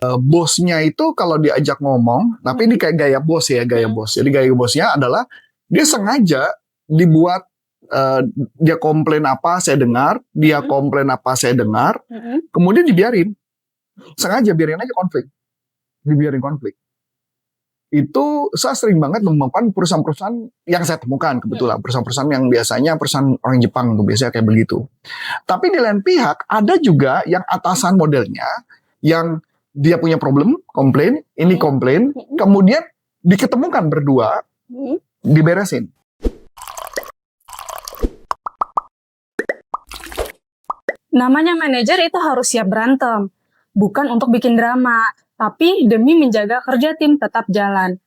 Bosnya itu kalau diajak ngomong, tapi ini kayak gaya bos ya, gaya bos. Jadi gaya bosnya adalah dia sengaja dibuat dia komplain apa saya dengar, dia komplain apa saya dengar, kemudian dibiarin, sengaja biarin aja konflik, dibiarin konflik. Itu saya sering banget menemukan perusahaan-perusahaan yang saya temukan kebetulan perusahaan-perusahaan yang biasanya perusahaan orang Jepang tuh biasanya kayak begitu. Tapi di lain pihak ada juga yang atasan modelnya yang dia punya problem, komplain, ini komplain, kemudian diketemukan berdua, diberesin. Namanya manajer itu harus siap berantem, bukan untuk bikin drama, tapi demi menjaga kerja tim tetap jalan.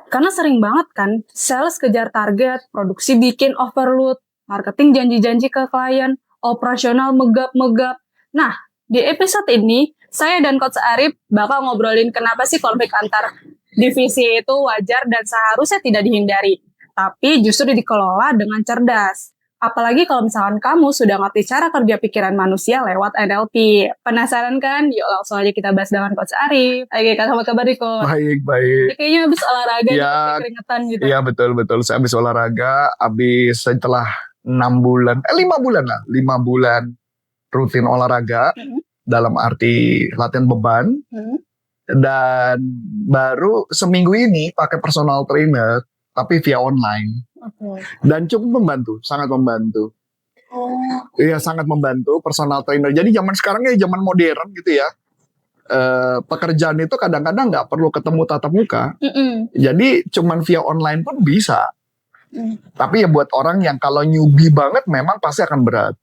Karena sering banget kan, sales kejar target, produksi bikin overload, marketing janji-janji ke klien, operasional megap-megap. Nah, di episode ini, saya dan Coach Arif bakal ngobrolin kenapa sih konflik antar divisi itu wajar dan seharusnya tidak dihindari, tapi justru dikelola dengan cerdas. Apalagi kalau misalkan kamu sudah ngerti cara kerja pikiran manusia lewat NLP. Penasaran kan? Yuk langsung aja kita bahas dengan Coach Arif. Oke, Kak, apa kabar nih, Coach? Baik. Ini kayaknya habis olahraga Ya, keringetan gitu. Iya betul. Saya habis olahraga, habis setelah 5 bulan rutin olahraga, dalam arti latihan beban, dan baru seminggu ini pakai personal trainer, tapi via online. Dan cukup membantu, sangat membantu. Iya, sangat membantu personal trainer. Jadi zaman sekarang ya zaman modern gitu ya. Pekerjaan itu kadang-kadang nggak perlu ketemu tatap muka. Jadi cuman via online pun bisa. Tapi ya buat orang yang kalau newbie banget memang pasti akan berat.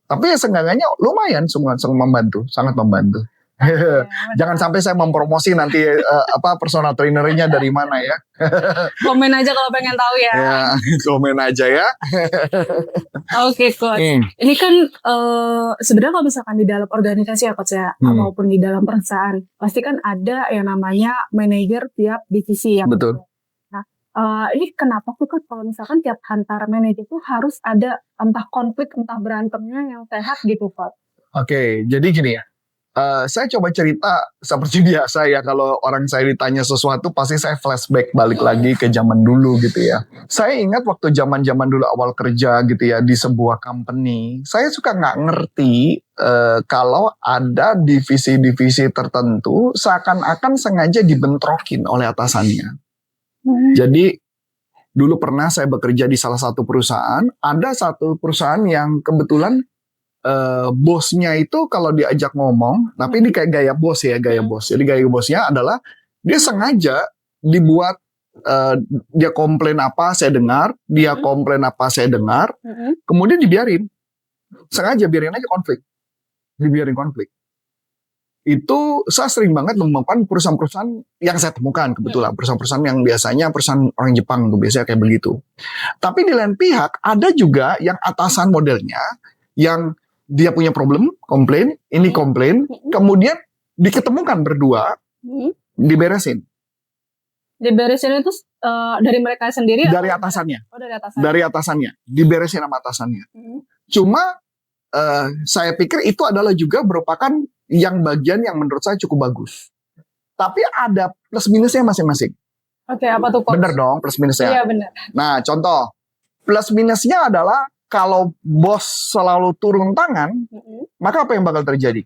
Tapi ya seenggaknya lumayan semua membantu, sangat membantu. Jangan sampai saya mempromosi nanti personal trainernya dari mana ya. Komen aja kalau pengen tahu ya. Ya, komen aja ya. Oke, Coach. Ini kan sebenarnya kalau misalkan di dalam organisasi ya, Coach ya, maupun di dalam perusahaan, pasti kan ada yang namanya manajer tiap divisi ya. Betul. Nah, ini kenapa tuh, Coach, kalau misalkan tiap antara manajer itu harus ada entah konflik, entah berantemnya yang sehat gitu, Coach? Oke, jadi gini ya. Saya coba cerita seperti biasa ya, kalau orang saya ditanya sesuatu pasti saya flashback balik lagi ke zaman dulu gitu ya. Saya ingat waktu zaman-zaman dulu awal kerja gitu ya di sebuah company, saya suka nggak ngerti kalau ada divisi-divisi tertentu seakan-akan sengaja dibentrokin oleh atasannya. Jadi dulu pernah saya bekerja di salah satu perusahaan, ada satu perusahaan yang kebetulan bosnya itu kalau diajak ngomong, tapi ini kayak gaya bos ya, gaya bos. Jadi gaya bosnya adalah dia sengaja dibuat dia komplain apa saya dengar, dia komplain apa saya dengar, kemudian dibiarin, sengaja biarin aja konflik, dibiarin konflik. Itu saya sering banget menemukan perusahaan-perusahaan yang saya temukan kebetulan perusahaan-perusahaan yang biasanya perusahaan orang Jepang tuh biasanya kayak begitu. Tapi di lain pihak ada juga yang atasan modelnya yang dia punya problem, komplain, ini komplain, kemudian diketemukan berdua, diberesin. Diberesin itu dari mereka sendiri? Dari atasannya. Oh, dari atasannya. Dari atasannya, diberesin sama atasannya. Cuma saya pikir itu adalah juga merupakan yang bagian yang menurut saya cukup bagus. Tapi ada plus minusnya masing-masing. Oke, apa tuh, Coach? Bener dong plus minusnya. Iya, bener. Nah, contoh, plus minusnya adalah kalau bos selalu turun tangan, maka apa yang bakal terjadi?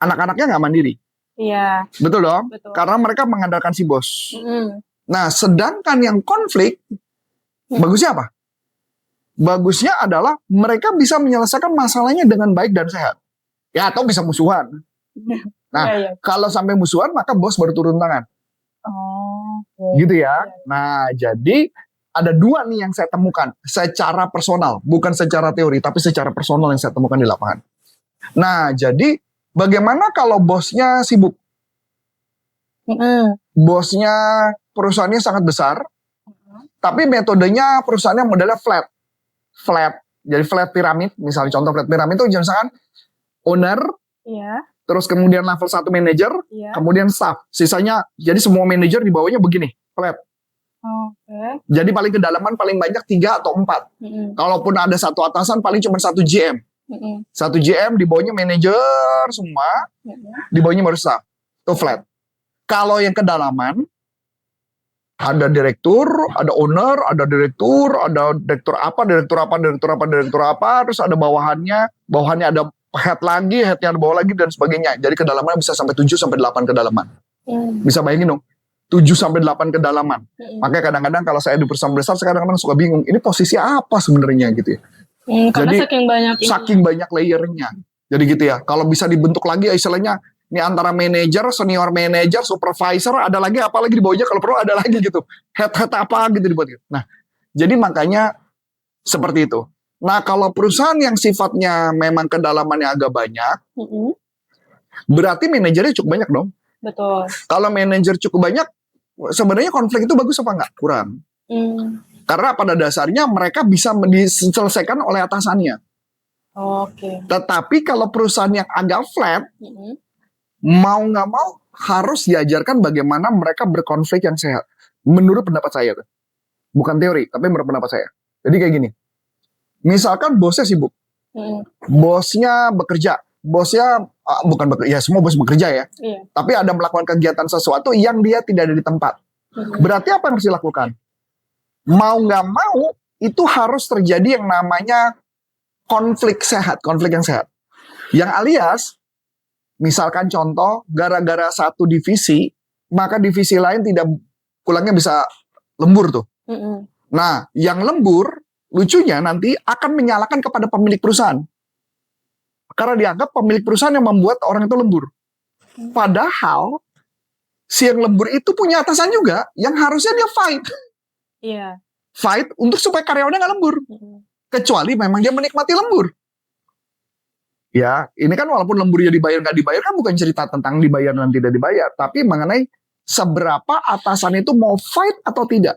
Anak-anaknya nggak mandiri. Iya. Betul dong? Betul. Karena mereka mengandalkan si bos. Nah, sedangkan yang konflik, bagusnya apa? Bagusnya adalah mereka bisa menyelesaikan masalahnya dengan baik dan sehat. Ya, atau bisa musuhan. Nah, kalau sampai musuhan, maka bos baru turun tangan. Gitu ya. Nah, jadi ada dua nih yang saya temukan secara personal, bukan secara teori, tapi secara personal yang saya temukan di lapangan. Nah, jadi bagaimana kalau bosnya sibuk? Bosnya perusahaannya sangat besar, tapi metodenya perusahaannya modelnya flat. Jadi flat piramid, misalnya contoh flat piramid itu misalkan owner, terus kemudian level 1 manager, kemudian staff. Sisanya, jadi semua manajer di bawahnya begini, flat. Jadi paling kedalaman paling banyak 3 atau 4. Kalaupun ada satu atasan paling cuma 1 GM. 1 GM di bawahnya manajer semua, di bawahnya baru staff. Itu flat. Kalau yang kedalaman, ada direktur, ada owner, ada direktur apa, terus ada bawahannya ada head lagi, headnya ada bawah lagi, dan sebagainya. Jadi kedalamannya bisa sampai 7 sampai 8 kedalaman. Bisa bayangin dong, 7 sampai 8 kedalaman. Makanya kadang-kadang kalau saya di perusahaan besar, saya kadang-kadang suka bingung, ini posisi apa sebenarnya gitu ya. Karena Jadi saking banyak layernya. Jadi gitu ya, kalau bisa dibentuk lagi istilahnya, ini antara manajer, senior manager, supervisor, ada lagi apa lagi di bawahnya, kalau perlu ada lagi gitu. Head apa gitu dibuat gitu. Nah, jadi makanya seperti itu. Nah, kalau perusahaan yang sifatnya memang kedalamannya agak banyak, berarti manajernya cukup banyak dong. Betul. Kalau manajer cukup banyak, sebenarnya konflik itu bagus apa enggak? Kurang. Karena pada dasarnya mereka bisa diselesaikan oleh atasannya. Oke. Tetapi kalau perusahaan yang agak flat, mau nggak mau harus diajarkan bagaimana mereka berkonflik yang sehat. Menurut pendapat saya, bukan teori, tapi menurut pendapat saya. Jadi kayak gini, misalkan bosnya sibuk, bosnya bekerja, ya semua bos bekerja ya, tapi ada melakukan kegiatan sesuatu yang dia tidak ada di tempat. Berarti apa yang harus dilakukan? Mau nggak mau itu harus terjadi yang namanya konflik yang sehat. Yang alias, misalkan contoh, gara-gara satu divisi, maka divisi lain tidak pulangnya bisa lembur tuh. Nah, yang lembur, lucunya nanti akan menyalahkan kepada pemilik perusahaan. Karena dianggap pemilik perusahaan yang membuat orang itu lembur. Padahal, si yang lembur itu punya atasan juga, yang harusnya dia fight. Fight untuk supaya karyawannya nggak lembur. Kecuali memang dia menikmati lembur. Ya, ini kan walaupun lemburnya dibayar nggak dibayar kan bukan cerita tentang dibayar dan tidak dibayar, tapi mengenai seberapa atasan itu mau fight atau tidak.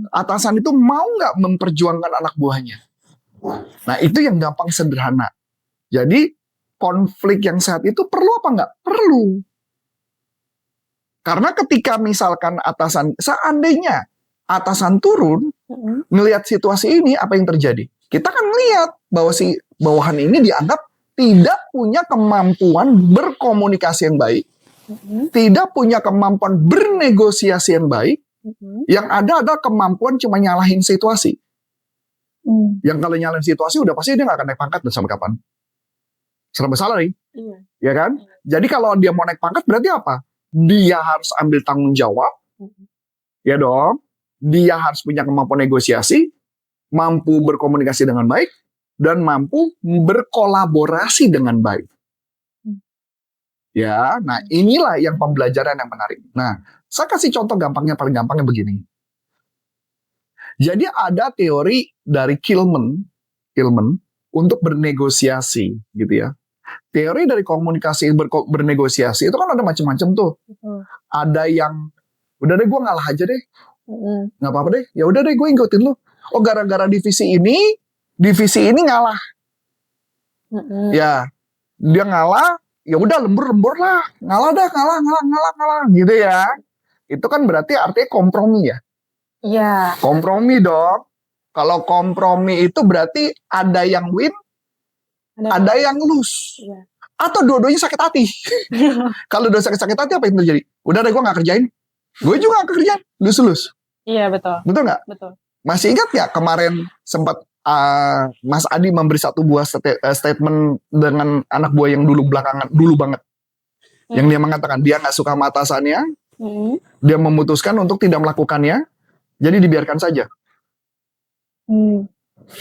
Atasan itu mau nggak memperjuangkan anak buahnya. Nah, itu yang gampang sederhana. Jadi konflik yang sehat itu perlu apa nggak? Perlu. Karena ketika misalkan seandainya atasan turun, ngelihat situasi ini, apa yang terjadi? Kita kan melihat bahwa si bawahan ini dianggap tidak punya kemampuan berkomunikasi yang baik, tidak punya kemampuan bernegosiasi yang baik, yang ada adalah kemampuan cuma nyalahin situasi. Yang kalau nyalahin situasi udah pasti dia nggak akan naik pangkat dan sampai kapan. Serba salah nih, ya kan? Jadi kalau dia mau naik pangkat berarti apa? Dia harus ambil tanggung jawab, ya dong. Dia harus punya kemampuan negosiasi, mampu berkomunikasi dengan baik, dan mampu berkolaborasi dengan baik. Ya, nah inilah yang pembelajaran yang menarik. Nah, saya kasih contoh paling gampangnya begini. Jadi ada teori dari Kilman untuk bernegosiasi, gitu ya. Teori dari komunikasi bernegosiasi itu kan ada macam-macam tuh. Ada yang udah deh gue ngalah aja deh. Nggak apa-apa deh, ya udah deh gue ngikutin lu. Oh, gara-gara divisi ini ngalah. Ya, dia ngalah, ya udah lembur lah, ngalah gitu ya. Itu kan berarti artinya kompromi ya. Iya. Kompromi dong. Kalau kompromi itu berarti ada yang win, ada yang lose. Atau dua-duanya sakit hati. Kalau udah sakit hati apa yang terjadi? Udah deh gue nggak kerjain. Gue juga nggak kerjain, lose. Iya, betul. Betul nggak? Betul. Masih ingat ya kemarin sempat Mas Adi memberi satu buah statement dengan anak buah yang dulu banget. Yang dia mengatakan dia nggak suka sama atasannya, dia memutuskan untuk tidak melakukannya, jadi dibiarkan saja.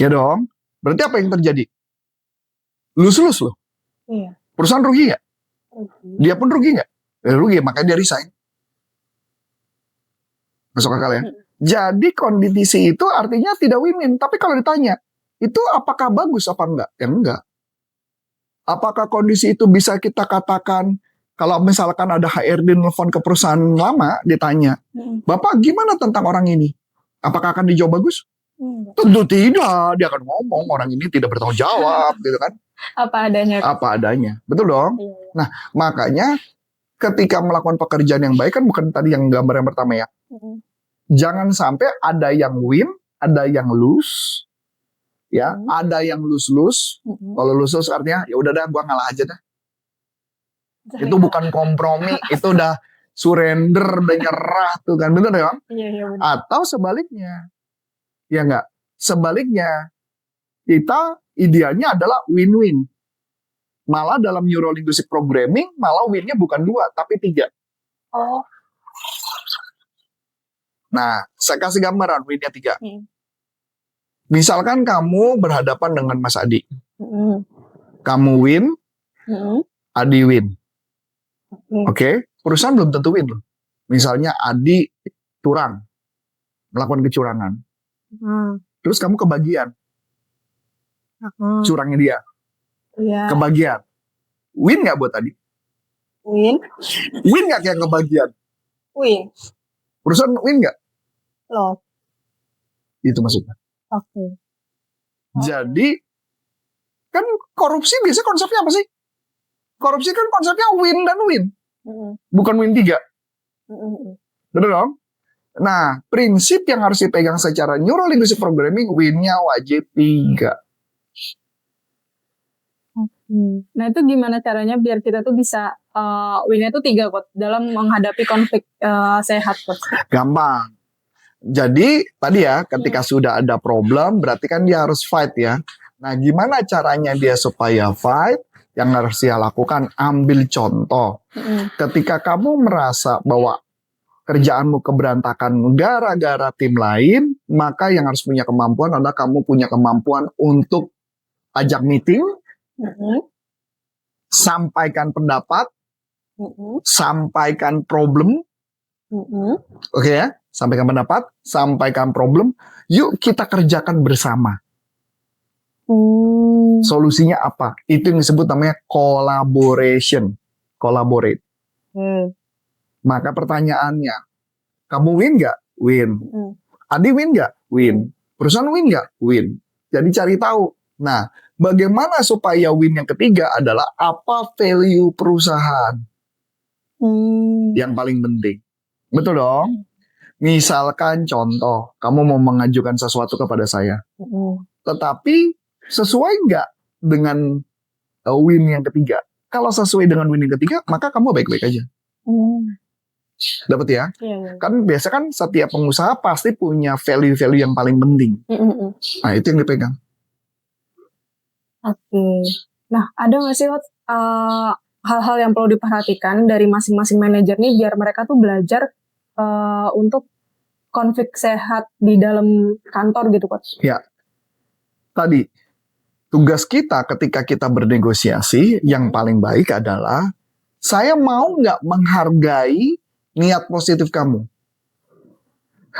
Ya dong. Berarti apa yang terjadi? Lose loh. Iya. Perusahaan rugi nggak? Dia pun rugi nggak? Rugi, makanya dia resign. Masuk akal ya? Jadi kondisi itu artinya tidak win-win. Tapi kalau ditanya, itu apakah bagus apa enggak? Ya enggak. Apakah kondisi itu bisa kita katakan, kalau misalkan ada HRD nelfon ke perusahaan lama, ditanya, Bapak gimana tentang orang ini? Apakah akan dijawab bagus? Tentu tidak. Dia akan ngomong, orang ini tidak bertanggung jawab, gitu kan? Apa adanya. Betul dong? Nah, makanya ketika melakukan pekerjaan yang baik, kan bukan tadi yang gambar yang pertama ya. Jangan sampai ada yang win, ada yang lose, ya, ada yang lose. Kalau lose artinya ya udah dah, gua ngalah aja dah. Itu bukan kompromi, itu udah surrender, udah nyerah tuh kan, bener ya? Iya, benar. Atau sebaliknya, ya nggak? Sebaliknya, kita idealnya adalah win-win. Malah dalam Neuro Linguistic Programming, malah win-nya bukan 2, tapi 3. Oh. Nah, saya kasih gambaran win-nya 3. Hmm. Misalkan kamu berhadapan dengan Mas Adi. Hmm. Kamu win, Hmm. Adi win. Hmm. Oke? Perusahaan belum tentu win loh. Misalnya Adi curang, melakukan kecurangan. Hmm. Terus kamu kebagian, Hmm. curangnya dia. Iya. Kebagian. Win nggak buat Adi? Win. Win nggak kayak kebagian? Win. Perusahaan win nggak? Loh. Itu maksudnya. Oke. Jadi, kan korupsi biasanya konsepnya apa sih? Korupsi kan konsepnya win dan win. Bukan win 3. Bener dong? Nah, prinsip yang harus dipegang secara Neuro Linguistic Programming, win-nya wajib 3. Nah, itu gimana caranya biar kita tuh bisa win-nya tuh 3 Coach dalam menghadapi konflik sehat Coach? Gampang. Jadi tadi ya, ketika sudah ada problem, berarti kan dia harus fight ya. Nah, gimana caranya dia supaya fight? Yang harus dia lakukan, ambil contoh. Ketika kamu merasa bahwa kerjaanmu keberantakan gara-gara tim lain, maka yang harus punya kemampuan adalah kamu punya kemampuan untuk ajak meeting, sampaikan pendapat, sampaikan problem, oke ya, sampaikan pendapat, sampaikan problem, yuk kita kerjakan bersama. Solusinya apa? Itu yang disebut namanya collaboration. Collaborate. Maka pertanyaannya, kamu win nggak? Win. Adi win nggak? Win. Perusahaan win nggak? Win. Jadi cari tahu. Nah, bagaimana supaya win yang ketiga adalah apa value perusahaan? Yang paling penting. Betul dong? Misalkan contoh, kamu mau mengajukan sesuatu kepada saya. Tetapi sesuai nggak dengan win yang ketiga? Kalau sesuai dengan win yang ketiga, maka kamu baik-baik aja. Dapat ya? Iya. Kan biasa kan setiap pengusaha pasti punya value-value yang paling penting. Nah, itu yang dipegang. Oke. Nah, ada nggak sih hal-hal yang perlu diperhatikan dari masing-masing manajer nih biar mereka tuh belajar untuk konflik sehat di dalam kantor gitu, Coach? Ya. Tadi, tugas kita ketika kita bernegosiasi yang paling baik adalah saya mau nggak menghargai niat positif kamu.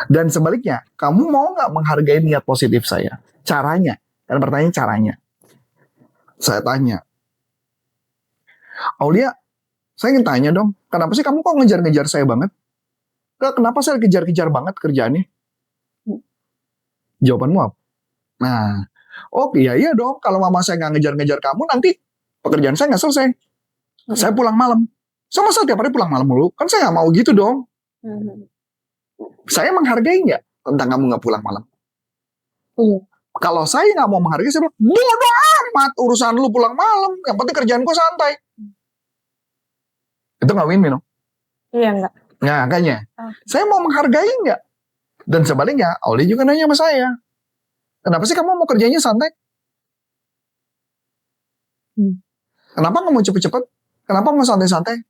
Dan sebaliknya, kamu mau nggak menghargai niat positif saya? Caranya. Dan pertanyaan caranya. Saya tanya, Aulia, saya ingin tanya dong, kenapa sih kamu kok ngejar-ngejar saya banget? Kenapa saya kejar-kejar banget kerjaannya? Jawabanmu apa? Nah, oh iya dong, kalau mama saya nggak ngejar-ngejar kamu, nanti pekerjaan saya nggak selesai. Saya pulang malam. Sama saya tiap hari pulang malam dulu. Kan saya nggak mau gitu dong. Saya menghargai nggak tentang kamu nggak pulang malam? Kalau saya nggak mau menghargai, saya bilang, bodoh amat urusan lu pulang malam. Yang penting kerjaan gue santai. Itu nggak win-win dong? Iya, enggak. Nah, makanya. Saya mau menghargai nggak? Dan sebaliknya, Auli juga nanya sama saya. Kenapa sih kamu mau kerjanya santai? Kenapa nggak mau cepet-cepet? Kenapa mau santai-santai?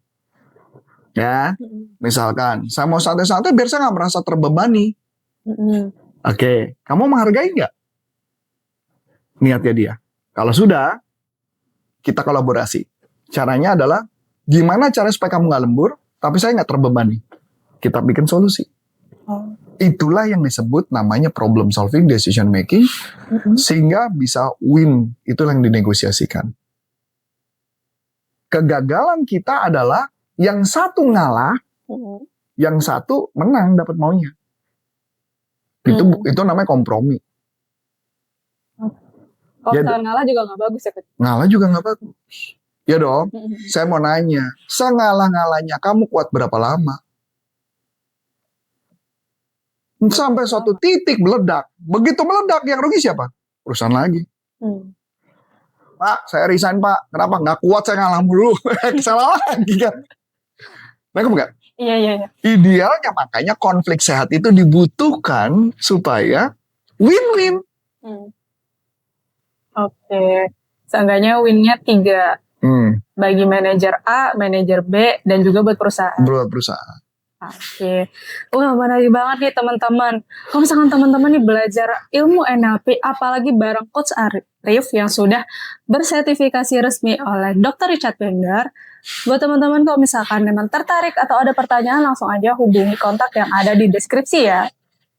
Ya, misalkan, saya mau santai-santai biar saya nggak merasa terbebani. Oke, kamu menghargai nggak niatnya dia? Kalau sudah, kita kolaborasi. Caranya adalah, gimana cara supaya kamu nggak lembur, tapi saya nggak terbebani. Kita bikin solusi. Itulah yang disebut namanya problem solving, decision making, sehingga bisa win. Itulah yang dinegosiasikan. Kegagalan kita adalah yang satu ngalah, yang satu menang dapat maunya. Itu namanya kompromi. Kalau ngalah juga nggak bagus ya, Coach? Ngalah juga nggak bagus. Ya dong. Saya mau nanya, sengalah-ngalahnya kamu kuat berapa lama? Sampai suatu titik meledak. Begitu meledak, yang rugi siapa? Perusahaan lagi. Pak, saya resign Pak. Kenapa? Nggak kuat, saya ngalah dulu. Salah lagi kan. Nangkep nggak? Iya. Idealnya makanya konflik sehat itu dibutuhkan supaya win-win. Oke. Seenggaknya win-nya 3. Bagi manajer A, manajer B, dan juga buat perusahaan. Buat perusahaan. Oke. Wah, menarik banget nih teman-teman. Kalau misalkan teman-teman nih belajar ilmu NLP, apalagi bareng Coach Arif yang sudah bersertifikasi resmi oleh Dr. Richard Bender, buat teman-teman kalau misalkan memang tertarik atau ada pertanyaan, langsung aja hubungi kontak yang ada di deskripsi ya.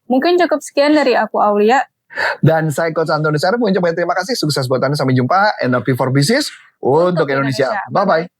Mungkin cukup sekian dari aku, Aulia. Dan saya Coach Antonius Arif mengucapkan terima kasih. Sukses buat Anda. Sampai jumpa. NLP for Business untuk Indonesia. Bye-bye.